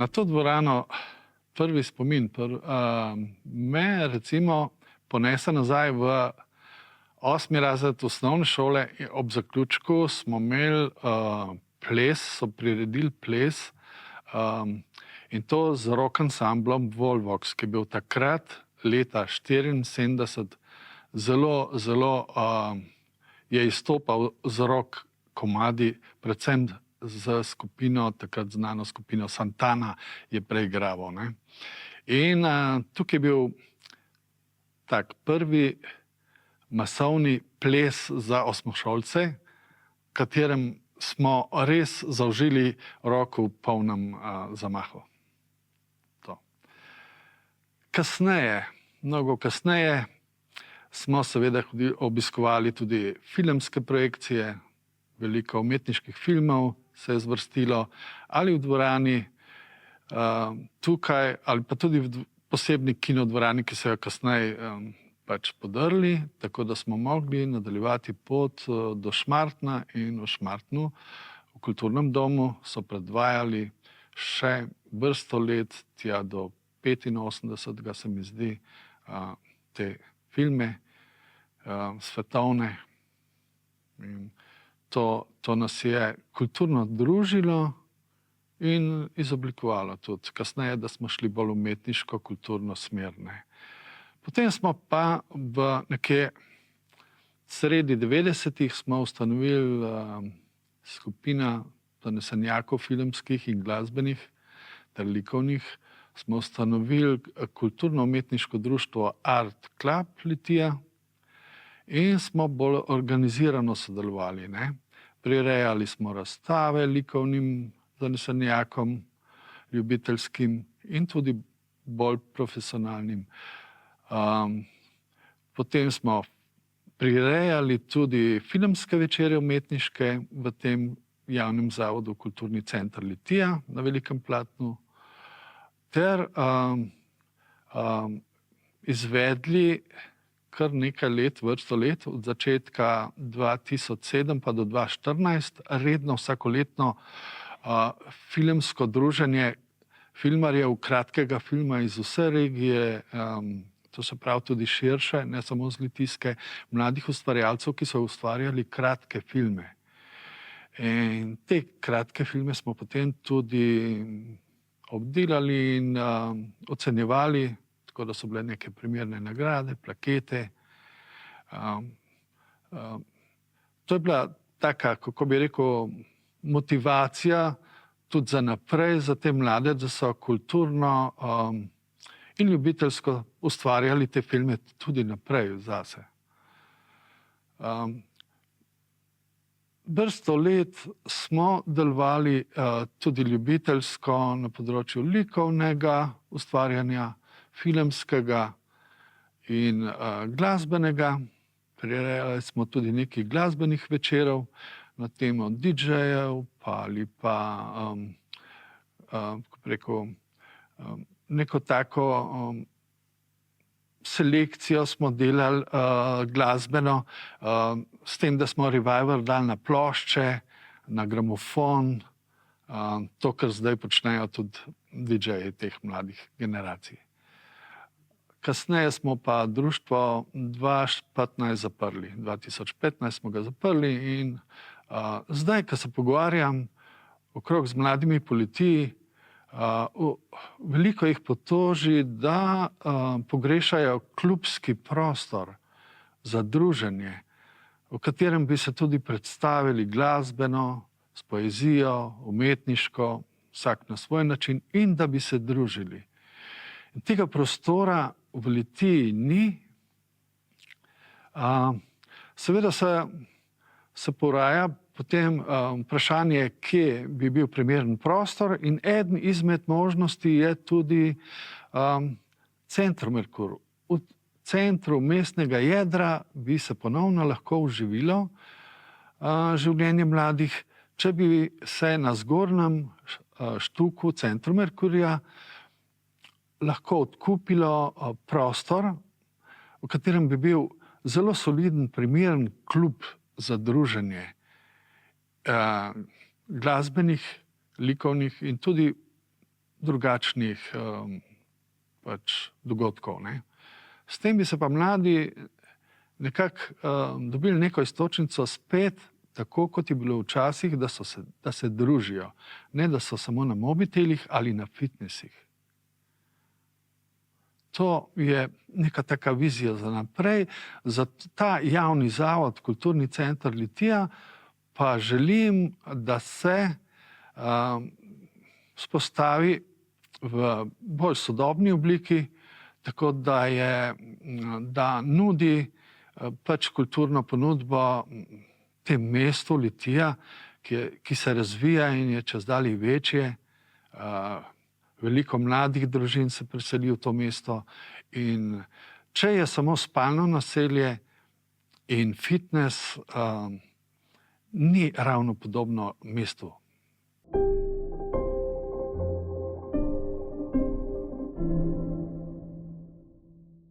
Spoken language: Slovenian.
Na to dvorano prvi spomin me recimo ponese nazaj v 8. razred osnovne šole. Ob zaključku smo imeli ples, so priredili ples in to z rock ansamblom Volvox, ki je bil takrat leta 1974 zelo je izstopal z rock komadi, predvsem z skupino, takrat znano skupino Santana je preigraval. In tukaj je bil tak prvi masovni ples za osmošolce, katerem smo res zaužili roko v polnem zamahu. Kasneje, mnogo kasneje, smo seveda obiskovali tudi filmske projekcije, veliko umetniških filmov se je zvrstilo, ali v dvorani tukaj, ali pa tudi v posebni kinodvorani, ki so jo kasneje pač podrli, tako da smo mogli nadaljevati pot do Šmartna in v Šmartnu v kulturnem domu so predvajali še vrsto let, tja do 85. se mi zdi, te filme svetovne. In to nas je kulturno družilo in izoblikovalo tudi. Kasneje, da smo šli bolj umetniško, kulturno smer. Potem smo pa v nekje sredi 90-ih smo ustanovili skupina zanesenjakov filmskih in glasbenih ter likovnih. Smo ustanovili kulturno-umetniško društvo Art Club Litija in smo bolj organizirano sodelovali. Prirejali smo razstave likovnim zanesenjakom, ljubiteljskim in tudi bolj profesionalnim. Potem smo prirejali tudi filmske večere umetniške v tem javnem zavodu Kulturni center Litija na velikem platnu ter izvedli kar nekaj let, vrsto let, od začetka 2007 pa do 2014, redno vsakoletno filmsko druženje filmarjev kratkega filma iz vse regije, to se pravi tudi širše, ne samo z Litijske, mladih ustvarjalcev, ki so ustvarjali kratke filme. In te kratke filme smo potem tudi obdelali in ocenjevali, tako da so bile neke primerne nagrade, plakete. To je bila taka, kako bi rekel, motivacija tudi za naprej, za te mlade, da so kulturno in ljubiteljsko ustvarjali te filme tudi naprej zase. Vrsto let smo delovali tudi ljubiteljsko na področju likovnega ustvarjanja, filmskega in glasbenega. Prirejali smo tudi nekaj glasbenih večerov na temo DJ-jev ali pa neko tako selekcijo smo delali glasbeno, s tem, da smo revival dali na plošče, na gramofon, to, kar zdaj počnejo tudi DJ-ji teh mladih generacij. Kasneje smo pa društvo 2015 zaprli. 2015 smo ga zaprli in zdaj, ko se pogovarjam okrog z mladimi po Litiji, veliko jih potoži, da pogrešajo klubski prostor za druženje, v katerem bi se tudi predstavili glasbeno, s poezijo, umetniško, vsak na svoj način in da bi se družili. In tega prostora v Litiji ni. Seveda se poraja potem vprašanje, kje bi bil primeren prostor in eden izmed možnosti je tudi Centrum Merkur. V centru mestnega jedra bi se ponovno lahko oživilo življenje mladih, če bi se na zgornjem štuku Centru Merkurja lahko odkupilo prostor, v katerem bi bil zelo soliden, primeren klub za druženje glasbenih, likovnih in tudi drugačnih pač dogodkov. Ne. S tem bi se pa mladi nekako dobili neko istočnico spet, tako kot je bilo včasih, da se družijo. Ne, da so samo na mobitelih ali na fitnesih. To je neka taka vizija za naprej. Za ta javni zavod, Kulturni center Litija, pa želim, da se vzpostavi v bolj sodobni obliki, tako da nudi pač kulturno ponudbo tem mestu Litija, ki se razvija in je čezdalje večje. Veliko mladih družin se preseli v to mesto in če je samo spalno naselje in fitnes, ni ravno podobno mestu.